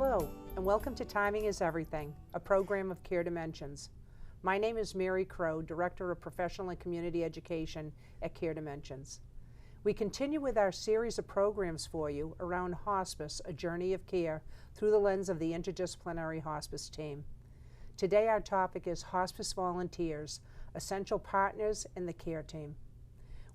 Hello, and welcome to Timing is Everything, a program of Care Dimensions. My name is Mary Crow, Director of Professional and Community Education at Care Dimensions. We continue with our series of programs for you around hospice, a journey of care through the lens of the interdisciplinary hospice team. Today our topic is hospice volunteers, essential partners in the care team.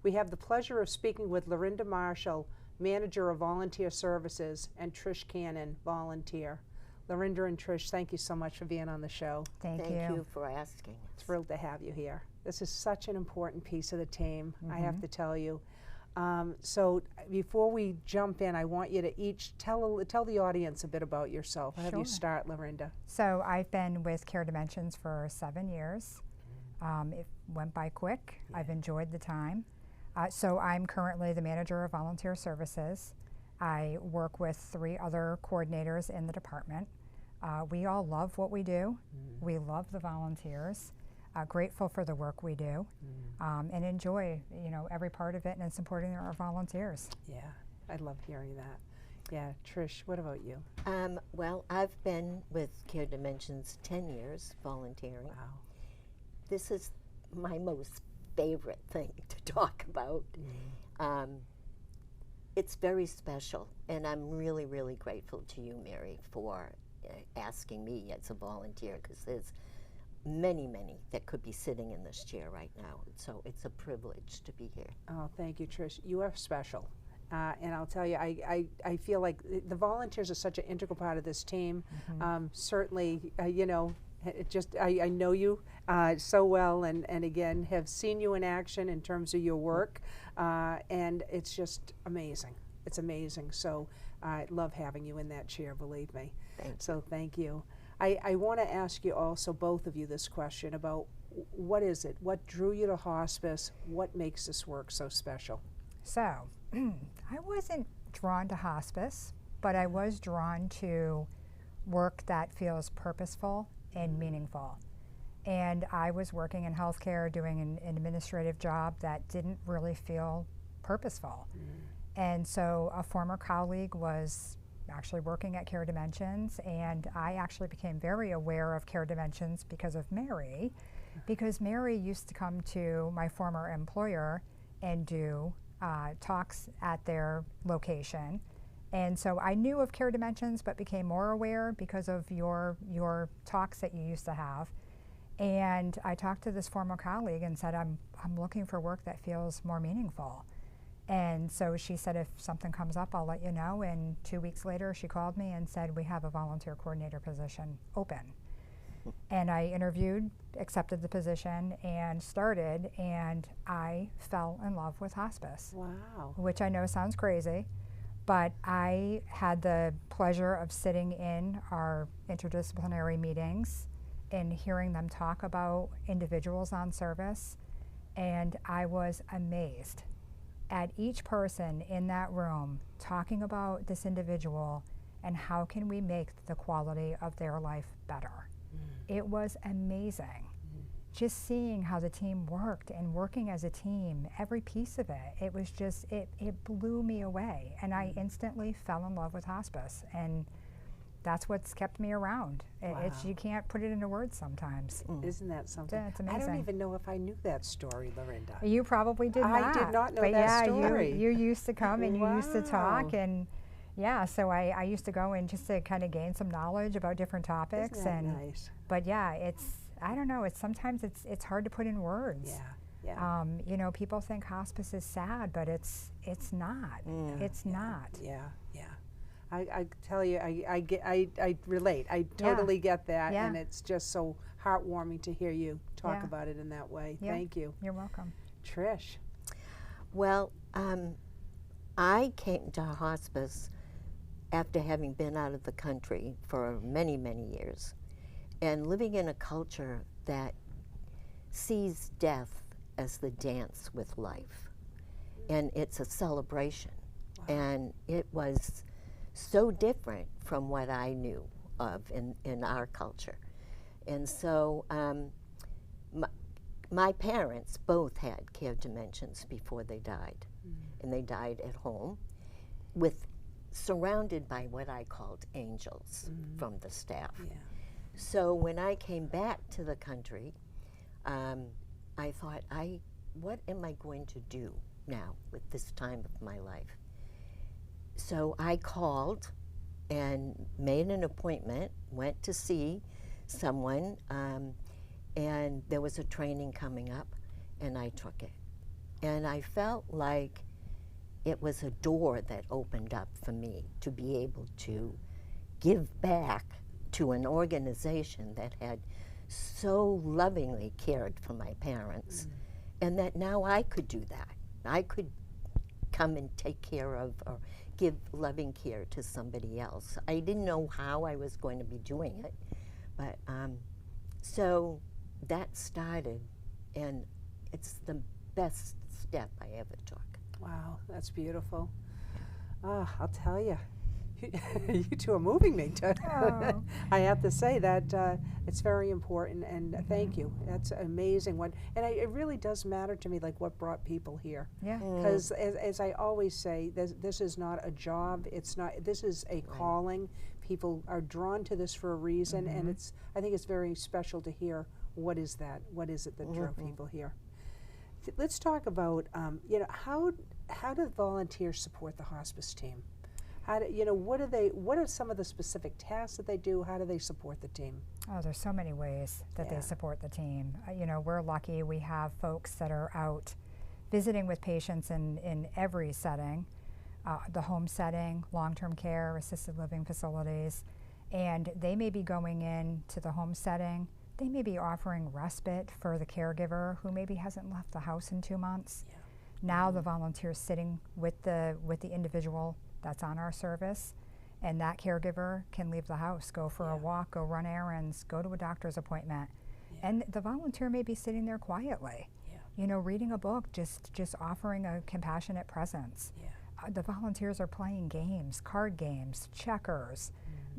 We have the pleasure of speaking with Lorinda Marshall, Manager of Volunteer Services, and Trish Cannon, volunteer. Lorinda and Trish, thank you so much for being on the show. Thank you for asking. Thrilled to have you here. This is such an important piece of the team, I have to tell you. So before we jump in, I want you to each tell the audience a bit about yourself. I'll have you start, Lorinda. So I've been with Care Dimensions for 7 years. It went by quick. Yeah. I've enjoyed the time. So I'm currently the Manager of Volunteer Services. I work with 3 other coordinators in the department. We all love what we do. We love the volunteers. Grateful for the work we do, and enjoy, every part of it and supporting our volunteers. Yeah, I love hearing that. Yeah, Trish, what about you? Well, I've been with Care Dimensions 10 years volunteering. Wow. This is my most favorite thing to talk about. It's very special, and I'm really, really grateful to you, Mary, for asking me as a volunteer, because there's many that could be sitting in this chair right now. So it's a privilege to be here. Oh, thank you, Trish. You are special. And I'll tell you, I feel like the volunteers are such an integral part of this team. Certainly, I know you so well, and again, have seen you in action in terms of your work, and it's just amazing. It's amazing. So I love having you in that chair, believe me. Thank you. I want to ask you also, both of you, this question about what is it? What drew you to hospice? What makes this work so special? So, I wasn't drawn to hospice, but I was drawn to work that feels purposeful and meaningful. And I was working in healthcare, doing an administrative job that didn't really feel purposeful. And so a former colleague was actually working at Care Dimensions, and I actually became very aware of Care Dimensions because of Mary, because Mary used to come to my former employer and do talks at their location. And so I knew of Care Dimensions, but became more aware because of your talks that you used to have. And I talked to this former colleague and said, I'm looking for work that feels more meaningful. And so she said, if something comes up, I'll let you know. And 2 weeks later, she called me and said, we have a volunteer coordinator position open. And I interviewed, accepted the position, and started, and I fell in love with hospice. Wow. Which I know sounds crazy, but I had the pleasure of sitting in our interdisciplinary meetings and hearing them talk about individuals on service, and I was amazed at each person in that room talking about this individual and how can we make the quality of their life better. It was amazing. Just seeing how the team worked and working as a team, every piece of it, it was just, it blew me away. And I instantly fell in love with hospice. And that's what's kept me around. Wow. You can't put it into words sometimes. Isn't that something? It's amazing. I don't even know if I knew that story, Lorinda. You probably did not. I did not know but that story. You used to come and you used to talk, and yeah, so I used to go in just to kind of gain some knowledge about different topics. Isn't that nice? But yeah, I don't know, sometimes it's hard to put in words. Yeah. People think hospice is sad, but it's not. It's not. Yeah. I tell you, I relate. I totally get that, and it's just so heartwarming to hear you talk about it in that way. Thank you. You're welcome. Trish. Well, I came to hospice after having been out of the country for many years and living in a culture that sees death as the dance with life, and it's a celebration. And it was so different from what I knew of in our culture. And so my parents both had Care Dimensions before they died. And they died at home with surrounded by what I called angels from the staff. Yeah. So when I came back to the country, I thought, what am I going to do now with this time of my life? So I called and made an appointment, went to see someone, and there was a training coming up, and I took it. And I felt like it was a door that opened up for me to be able to give back to an organization that had so lovingly cared for my parents, and that now I could do that. I could come and take care of or give loving care to somebody else. I didn't know how I was going to be doing it, but so that started, and it's the best step I ever took. Wow, that's beautiful. I'll tell you, you two are moving me. Oh. I have to say that it's very important, and thank you. That's amazing. And it really does matter to me, like what brought people here. Yeah. Because as I always say, this is not a job. It's not. This is a calling. People are drawn to this for a reason, and I think it's very special to hear what is that. What is it that drove people here? Let's talk about how do volunteers support the hospice team? How do, what are some of the specific tasks that they do? How do they support the team? Oh, there's so many ways that they support the team. We're lucky. We have folks that are out visiting with patients in every setting, the home setting, long-term care, assisted living facilities, and they may be going in to the home setting. They may be offering respite for the caregiver who maybe hasn't left the house in 2 months. Yeah. Now the volunteer's sitting with the individual that's on our service, and that caregiver can leave the house, go for a walk, go run errands, go to a doctor's appointment. And the volunteer may be sitting there quietly, reading a book, just offering a compassionate presence. The volunteers are playing games, card games, checkers,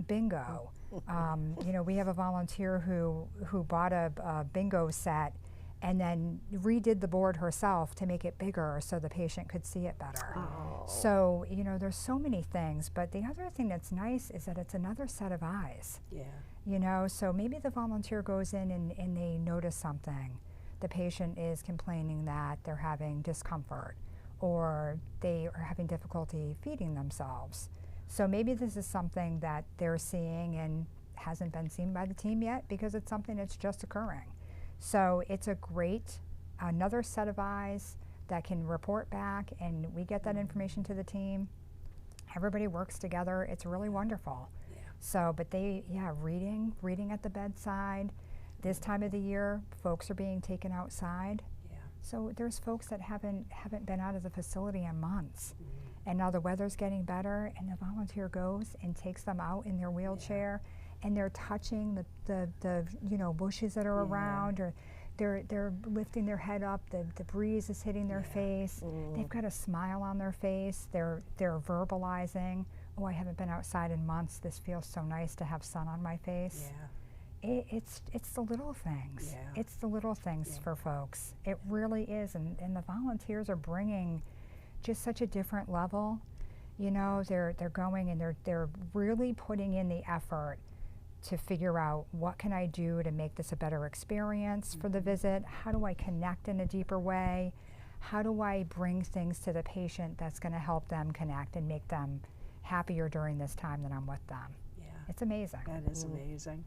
bingo. We have a volunteer who bought a bingo set and then redid the board herself to make it bigger so the patient could see it better. Oh. So, there's so many things, but the other thing that's nice is that it's another set of eyes. Yeah. So maybe the volunteer goes in and they notice something. The patient is complaining that they're having discomfort or they are having difficulty feeding themselves. So maybe this is something that they're seeing and hasn't been seen by the team yet because it's something that's just occurring. So it's another set of eyes that can report back, and we get that information to the team. Everybody works together. It's really wonderful. Yeah. So, but reading at the bedside. This time of the year, folks are being taken outside. Yeah. So there's folks that haven't been out of the facility in months. And now the weather's getting better, and the volunteer goes and takes them out in their wheelchair, and they're touching the bushes that are around, or they're lifting their head up. The breeze is hitting their face. They've got a smile on their face. They're verbalizing, "Oh, I haven't been outside in months. This feels so nice to have sun on my face." Yeah. It's the little things. Yeah. It's the little things for folks. It really is, and the volunteers are bringing just such a different level. They're going and they're really putting in the effort to figure out, what can I do to make this a better experience for the visit? How do I connect in a deeper way? How do I bring things to the patient that's going to help them connect and make them happier during this time that I'm with them? Yeah. It's amazing. That is amazing.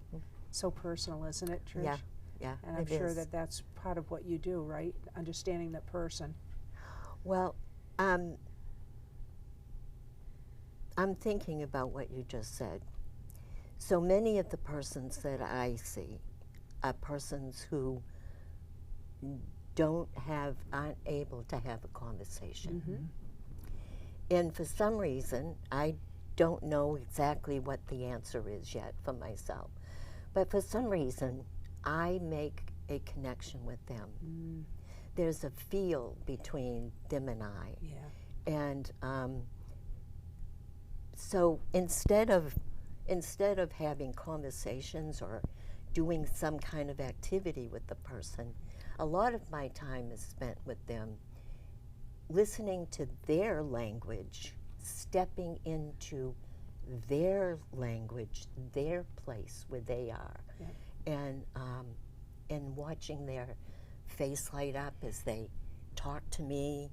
So personal, isn't it, Trish? Yeah, yeah. And I'm sure that that's part of what you do, right? Understanding that person. Well, I'm thinking about what you just said. So many of the persons that I see are persons who aren't able to have a conversation. And for some reason, I don't know exactly what the answer is yet for myself, but for some reason, I make a connection with them. There's a feel between them and I. Yeah. And so instead of having conversations or doing some kind of activity with the person, a lot of my time is spent with them, listening to their language stepping into their language, their place where they are, and watching their face light up as they talk to me.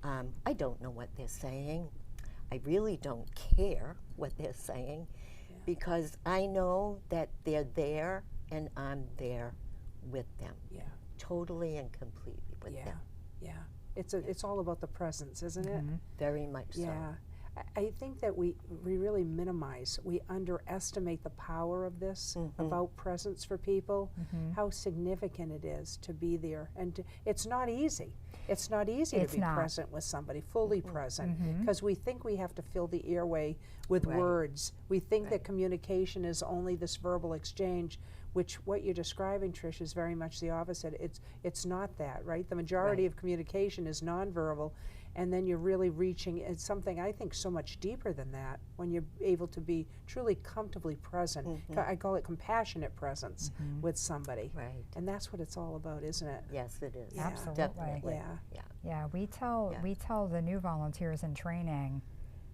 I don't know what they're saying. I really don't care what they're saying, because I know that they're there and I'm there with them, totally and completely with them. Yeah, it's all about the presence, isn't it? Very much so. Yeah. I think that we really minimize, we underestimate the power of this, about presence for people, how significant it is to be there. And it's not easy. It's not easy to be present with somebody, fully present, because we think we have to fill the airway with words. We think that communication is only this verbal exchange, which what you're describing, Trish, is very much the opposite. It's not that, right? The majority of communication is nonverbal. And then you're really reaching, it's something I think so much deeper than that, when you're able to be truly comfortably present. I call it compassionate presence with somebody. Right. And that's what it's all about, isn't it? Yes, it is. Yeah. Absolutely. Definitely. Yeah, we tell the new volunteers in training,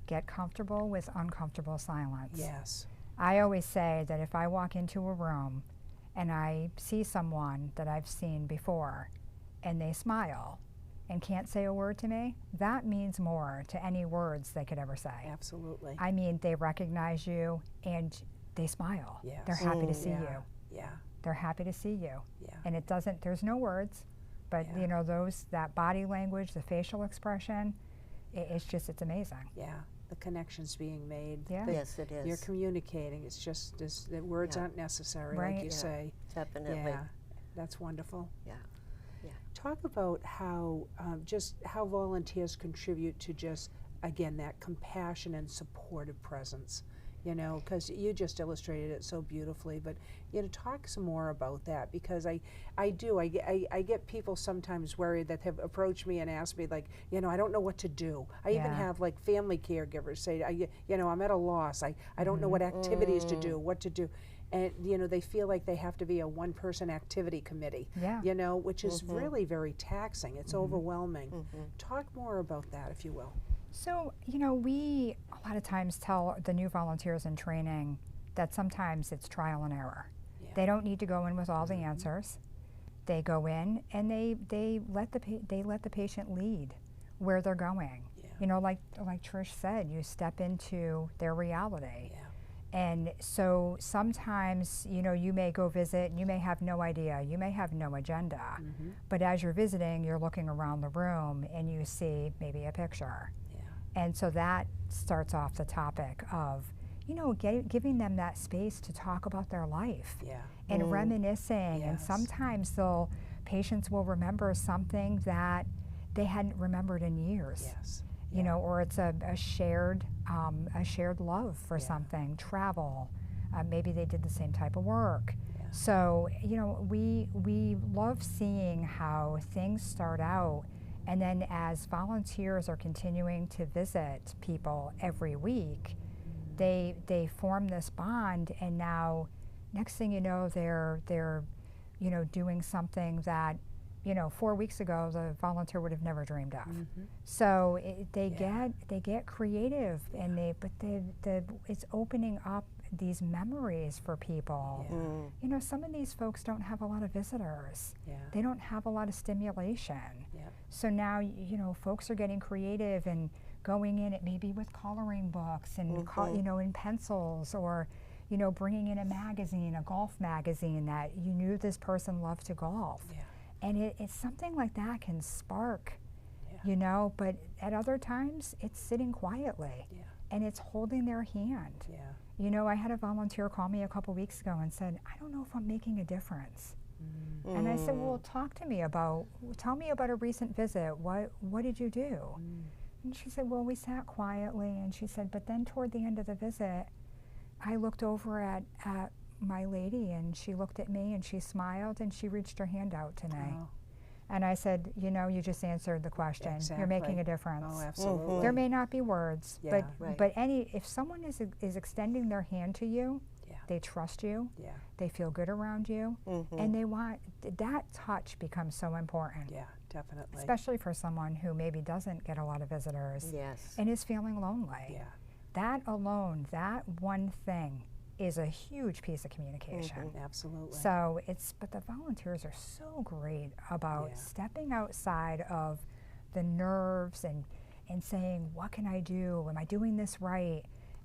get comfortable with uncomfortable silence. Yes. I always say that if I walk into a room and I see someone that I've seen before and they smile and can't say a word to me, that means more to any words they could ever say. Absolutely. I mean, they recognize you and they smile. Yes. They're happy to see you. Yeah. They're happy to see you. Yeah. And it doesn't, there's no words, but you know, that body language, the facial expression, it's amazing. Yeah. The connections being made. Yeah. Yes, it is. You're communicating. It's just the words aren't necessary, like you say. Definitely. Yeah. That's wonderful. Yeah. Talk about how just how volunteers contribute to just, again, that compassion and supportive presence, you know, because you just illustrated it so beautifully. But you know, talk some more about that, because I get people sometimes worried that have approached me and asked me, like, you know, I don't know what to do. I even have like family caregivers say, you know, I'm at a loss. I don't know what activities to do, what to do. And you know, they feel like they have to be a one-person activity committee, you know, which is really very taxing. It's overwhelming. Talk more about that, if you will. So, you know, we a lot of times tell the new volunteers in training that sometimes it's trial and error. They don't need to go in with all the answers. They go in and they let the patient lead where they're going. You know, like Trish said, you step into their reality. And so sometimes, you know, you may go visit and you may have no idea, you may have no agenda, but as you're visiting, you're looking around the room and you see maybe a picture. And so that starts off the topic of, you know, giving them that space to talk about their life and reminiscing. And sometimes patients will remember something that they hadn't remembered in years. You know, or it's a shared love for something, travel. Maybe they did the same type of work. So, you know, we love seeing how things start out, and then as volunteers are continuing to visit people every week, they form this bond, and now, next thing you know, they're you know, doing something that, you know, 4 weeks ago the volunteer would have never dreamed of. So they get creative, and it's opening up these memories for people. You know, some of these folks don't have a lot of visitors. They don't have a lot of stimulation. So now, you know, folks are getting creative and going in, it maybe with coloring books and you know, in pencils, or you know, bringing in a magazine, a golf magazine that you knew this person loved to golf. And it's something like that can spark, you know, but at other times it's sitting quietly and it's holding their hand. You know, I had a volunteer call me a couple weeks ago and said, I don't know if I'm making a difference. And I said, well, tell me about a recent visit. What did you do? And she said, well, we sat quietly. And she said, but then toward the end of the visit, I looked over at my lady, and she looked at me and she smiled and she reached her hand out to me. And I said, you know, you just answered the question. You're making a difference. Oh, absolutely. There may not be words, but if someone is extending their hand to you, They trust you. Yeah. They feel good around you. And they want, that touch becomes so important. Yeah, definitely. Especially for someone who maybe doesn't get a lot of visitors Yes. and is feeling lonely. Yeah. That alone, that one thing is a huge piece of communication. Absolutely. So but the volunteers are so great about stepping outside of the nerves and saying, what can I do? Am I doing this right?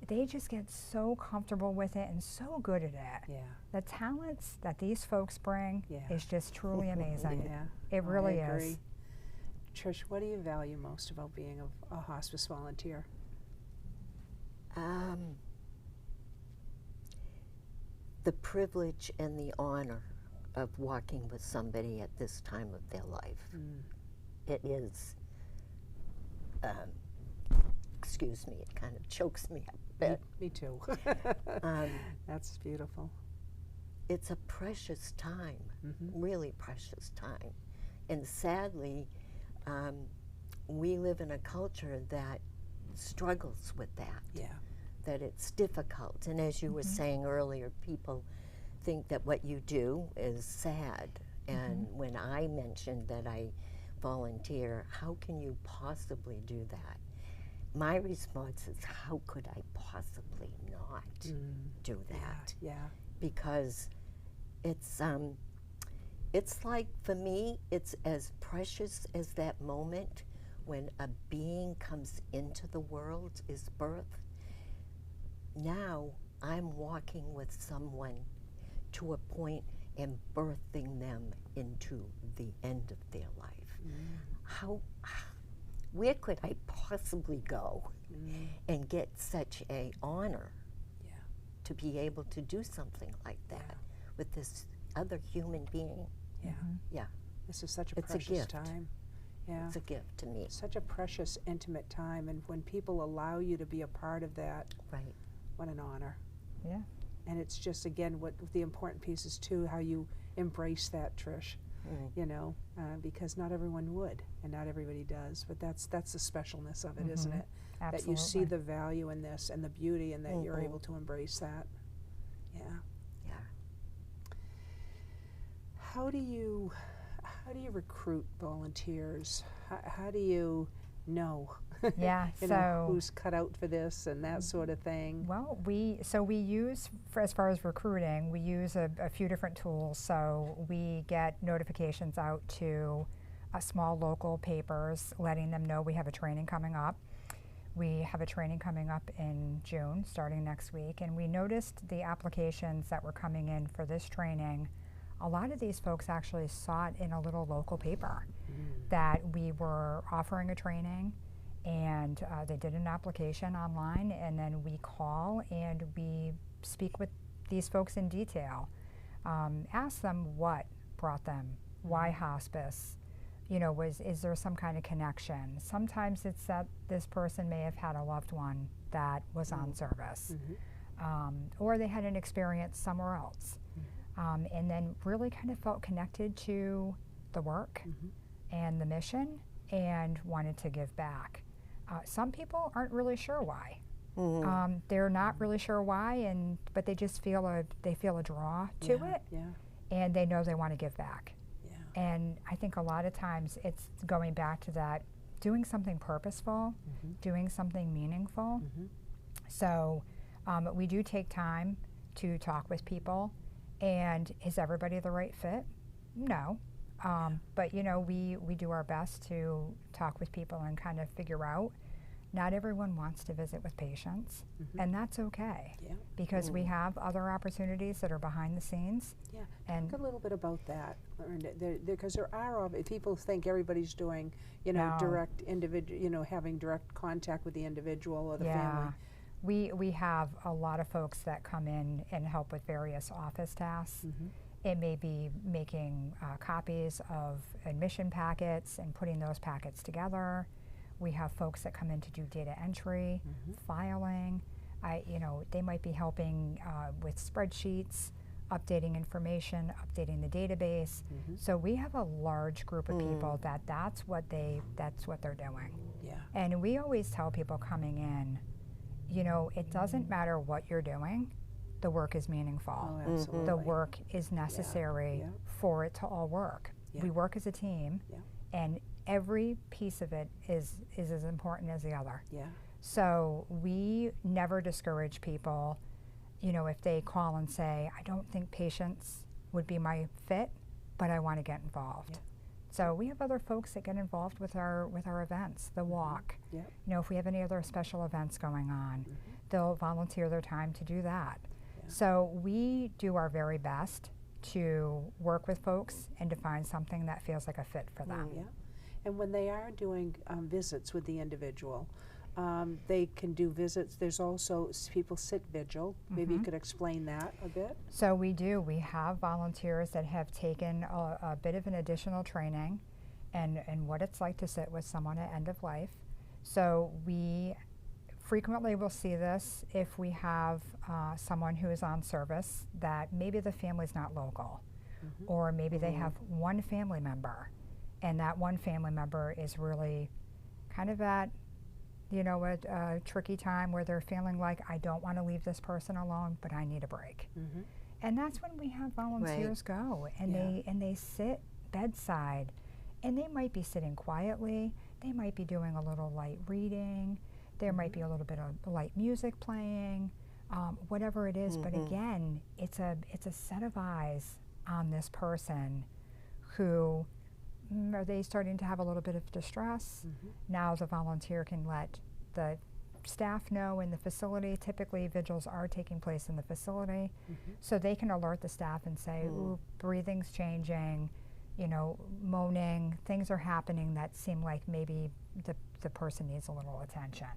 They just get so comfortable with it and so good at it. Yeah. The talents that these folks bring is just truly amazing. Yeah. It really I agree. is. Trish, what do you value most about being a hospice volunteer? The privilege and the honor of walking with somebody at this time of their life. It is, excuse me, it kind of chokes me up a bit. Me too. That's beautiful. It's a precious time, really precious time. And sadly, we live in a culture that struggles with that. Yeah. That it's difficult. And as you were saying earlier, people think that what you do is sad. And when I mentioned that I volunteer, how can you possibly do that? My response is, how could I possibly not do that? Yeah. Because it's like, for me, it's as precious as that moment when a being comes into the world, is birth. Now I'm walking with someone to a point and birthing them into the end of their life. Where could I possibly go and get such a honor to be able to do something like that with this other human being? Yeah. This is such a It's a precious gift. time. Yeah. It's a gift to me. Such a precious, intimate time, and when people allow you to be a part of that, Right. what an honor. Yeah. And it's just, again, what the important piece is too, how you embrace that, Trish. You know, because not everyone would, and not everybody does. But that's the specialness of it, isn't it? Absolutely. That you see the value in this and the beauty, and that you're able to embrace that. Yeah. Yeah. How do you recruit volunteers? How do you know? Yeah, you know, who's cut out for this and that sort of thing? Well, we use, as far as recruiting, we use a few different tools. So we get notifications out to small local papers, letting them know we have a training coming up. We have a training coming up in June, starting next week, and we noticed the applications that were coming in for this training. A lot of these folks actually saw it in a little local paper that we were offering a training, and they did an application online, and then we call and we speak with these folks in detail, ask them what brought them, why hospice, you know, is there some kind of connection? Sometimes it's that this person may have had a loved one that was on service, or they had an experience somewhere else, and then really kind of felt connected to the work and the mission and wanted to give back. Some people aren't really sure why. They're not really sure why, but they just feel a draw to it, and they know they want to give back. And I think a lot of times it's going back to that, doing something purposeful, doing something meaningful. So we do take time to talk with people, and is everybody the right fit? No. But you know, we do our best to talk with people and kind of figure out. Not everyone wants to visit with patients, and that's okay, because we have other opportunities that are behind the scenes. And talk a little bit about that, Lorinda, because there are people think everybody's doing, you know, direct individual, you know, having direct contact with the individual or the family. We have a lot of folks that come in and help with various office tasks. It may be making copies of admission packets and putting those packets together. We have folks that come in to do data entry, filing. You know, they might be helping with spreadsheets, updating information, updating the database. So we have a large group of people that's what they're doing. And we always tell people coming in, you know, it doesn't matter what you're doing. the work is meaningful. Oh, absolutely. The work is necessary Yeah. for it to all work. Yeah. We work as a team, Yeah. and every piece of it is as important as the other. Yeah. So we never discourage people, you know, if they call and say, I don't think patients would be my fit, but I want to get involved. Yeah. So we have other folks that get involved with our events, the walk. Yeah. You know, if we have any other special events going on, they'll volunteer their time to do that. Yeah. So we do our very best to work with folks and to find something that feels like a fit for them. Yeah. And when they are doing visits with the individual, they can do visits. There's also people sit vigil. Maybe you could explain that a bit. So we do. We have volunteers that have taken a bit of an additional training and what it's like to sit with someone at end of life. So we frequently will see this if we have someone who is on service that maybe the family's not local, or maybe they have one family member, and that one family member is really kind of at, you know, a tricky time where they're feeling like, I don't want to leave this person alone, but I need a break. And that's when we have volunteers go, and they sit bedside, and they might be sitting quietly. They might be doing a little light reading. There might be a little bit of light music playing, whatever it is. But again, it's a set of eyes on this person who, are they starting to have a little bit of distress? Now the volunteer can let the staff know in the facility. Typically vigils are taking place in the facility, so they can alert the staff and say, ooh, breathing's changing, you know, moaning, things are happening that seem like maybe the person needs a little attention.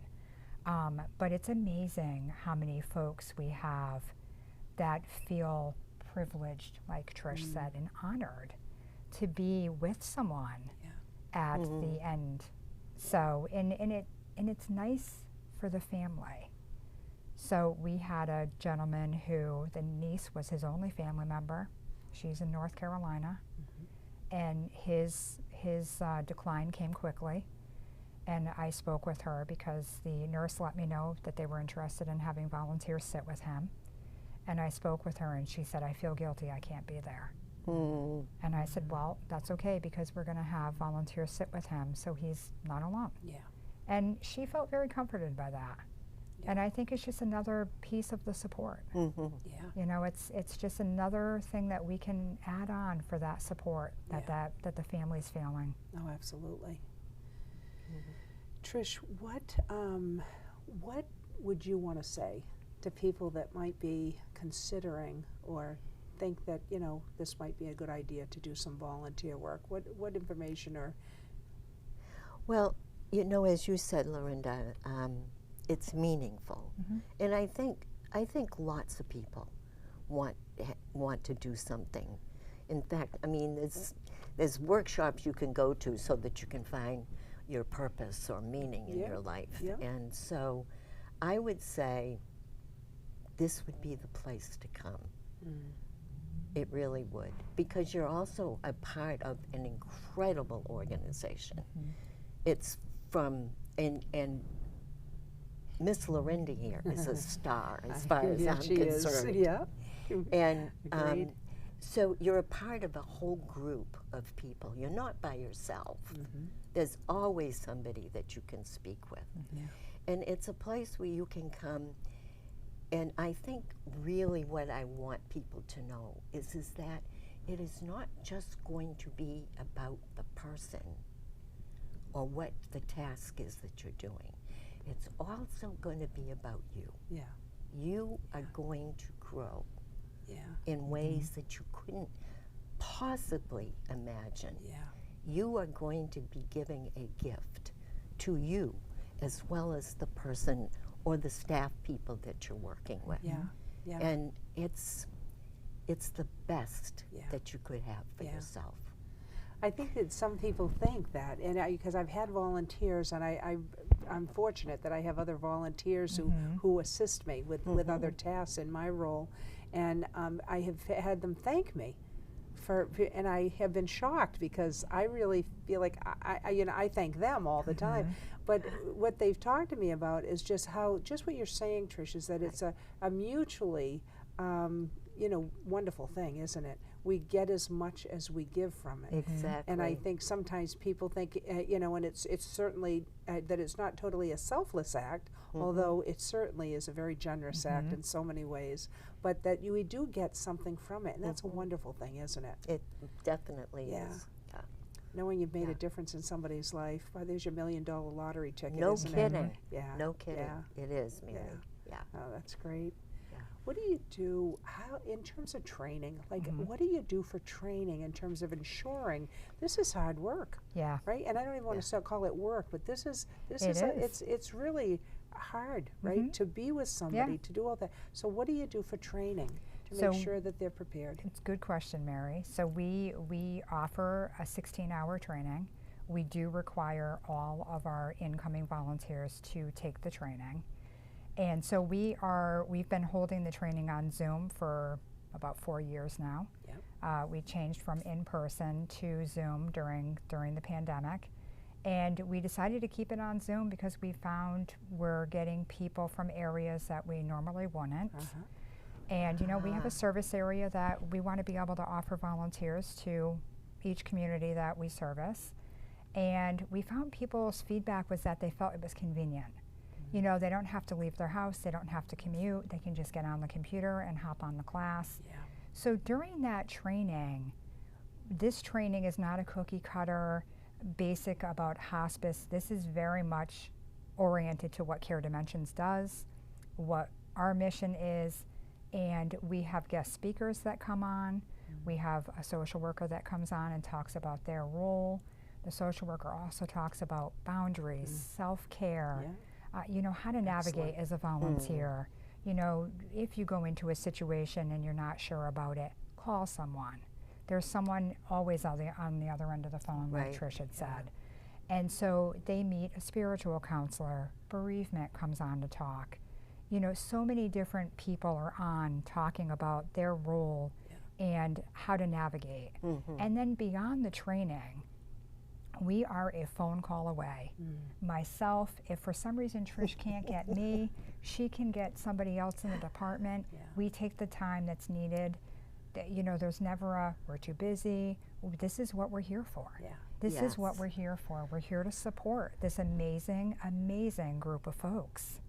But it's amazing how many folks we have that feel privileged, like Trish said, and honored to be with someone at the end. So, and it's nice for the family. So we had a gentleman who the niece was his only family member. She's in North Carolina, and his decline came quickly. And I spoke with her because the nurse let me know that they were interested in having volunteers sit with him. And I spoke with her, and she said, I feel guilty, I can't be there. And I said, well, that's okay, because we're going to have volunteers sit with him so he's not alone. Yeah. And she felt very comforted by that. Yeah. And I think it's just another piece of the support. Yeah. You know, it's just another thing that we can add on for that support that that the family's feeling. Oh, absolutely. Trish, what would you want to say to people that might be considering or think that, you know, this might be a good idea to do some volunteer work? What information or? Well, you know, as you said, Lorinda, it's meaningful, and I think lots of people want to do something. In fact, I mean, there's workshops you can go to so that you can find your purpose or meaning in your life. And so I would say this would be the place to come. It really would, because you're also a part of an incredible organization. It's from, and Miss Lorinda here is a star as far as I'm concerned. And so you're a part of a whole group of people. You're not by yourself. There's always somebody that you can speak with. And it's a place where you can come. And I think really what I want people to know is that it is not just going to be about the person or what the task is that you're doing. It's also going to be about you. You are going to grow in ways that you couldn't possibly imagine. You are going to be giving a gift to you as well as the person or the staff people that you're working with. And it's the best that you could have for yourself. I think that some people think that, and because I've had volunteers, and I'm fortunate that I have other volunteers who assist me with other tasks in my role, and I have had them thank me and I have been shocked because I really feel like I thank them all the time. But what they've talked to me about is just what you're saying, Trish, is that it's a mutually you know, wonderful thing, isn't it? We get as much as we give from it. Exactly. And I think sometimes people think, you know, and it's certainly that it's not totally a selfless act, although it certainly is a very generous act in so many ways, but that we do get something from it, and that's a wonderful thing, isn't it? It definitely Yeah. is. Yeah. Knowing you've made a difference in somebody's life, well, there's your $1 million lottery ticket, No isn't kidding. it? Yeah. No kidding. Yeah. It is, Mary. Yeah. Oh, that's great. Yeah. What do you do, how, in terms of training, like what do you do for training in terms of ensuring this is hard work, Yeah. right? And I don't even want to call it work, but this is it's really hard, right? To be with somebody, to do all that. So what do you do for training to make sure that they're prepared? It's a good question, Mary. So we offer a 16-hour training. We do require all of our incoming volunteers to take the training. And so we've been holding the training on Zoom for about 4 years now. Yep. We changed from in-person to Zoom during the pandemic. And we decided to keep it on Zoom because we found we're getting people from areas that we normally wouldn't. And you know, we have a service area that we want to be able to offer volunteers to each community that we service. And we found people's feedback was that they felt it was convenient. You know, they don't have to leave their house, they don't have to commute, they can just get on the computer and hop on the class. Yeah. So during that training, this training is not a cookie cutter, basic about hospice. This is very much oriented to what Care Dimensions does, what our mission is, and we have guest speakers that come on. We have a social worker that comes on and talks about their role. The social worker also talks about boundaries, self-care, you know, how to navigate as a volunteer. You know, if you go into a situation and you're not sure about it, call someone. There's someone always on the other end of the phone, like Trish had said. And so they meet a spiritual counselor, bereavement comes on to talk. You know, so many different people are on talking about their role and how to navigate. And then beyond the training, we are a phone call away. Myself, if for some reason Trish can't get me, she can get somebody else in the department. We take the time that's needed. You know, there's never a, we're too busy. This is what we're here for. This is what we're here for. We're here to support this amazing, amazing group of folks.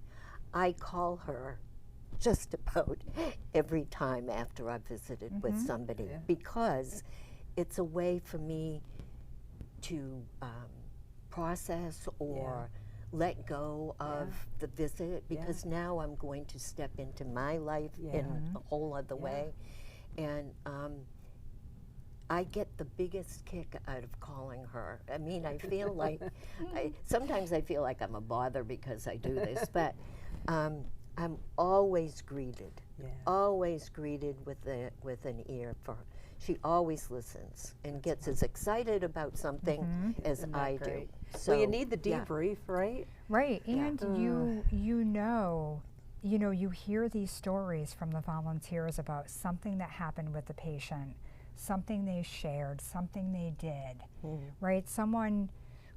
I call her just about every time after I've visited with somebody because it's a way for me to process or let go of the visit because now I'm going to step into my life in a whole other way. And I get the biggest kick out of calling her. I mean, I feel like, sometimes I feel like I'm a bother because I do this, but I'm always greeted with an ear for her. She always listens and gets as excited about something as I do. So, well, you need the debrief, right? Right, and you know, you hear these stories from the volunteers about something that happened with the patient, something they shared, something they did, right? Someone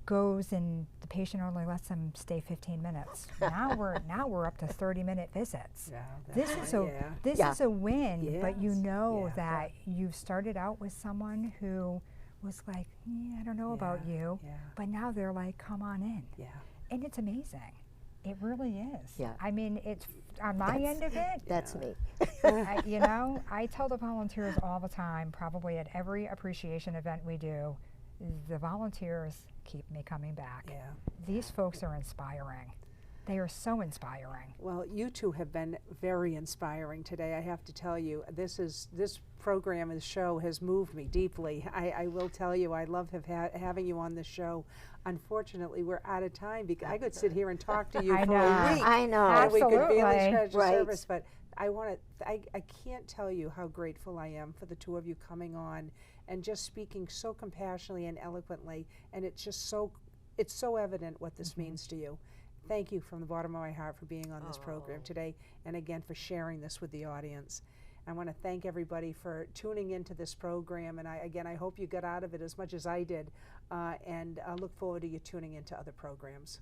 goes and the patient only lets them stay 15 minutes. Now we're up to 30-minute visits. This is a win, but you know that you've started out with someone who was like, I don't know about you, but now they're like, come on in. And it's amazing. It really is. I mean, it's on my end of it. That's me. You know, I tell the volunteers all the time, probably at every appreciation event we do, the volunteers keep me coming back. These folks are inspiring. They are so inspiring. Well, you two have been very inspiring today, I have to tell you. This program, this show has moved me deeply. I will tell you, I love having you on this show. Unfortunately, we're out of time because I could sit here and talk to you for a week. I know. And we could barely Absolutely. scratch the surface, but I can't tell you how grateful I am for the two of you coming on and just speaking so compassionately and eloquently, and it's so evident what this means to you. Thank you from the bottom of my heart for being on this program today, and again for sharing this with the audience. I want to thank everybody for tuning into this program, and I hope you got out of it as much as I did, and I look forward to you tuning into other programs.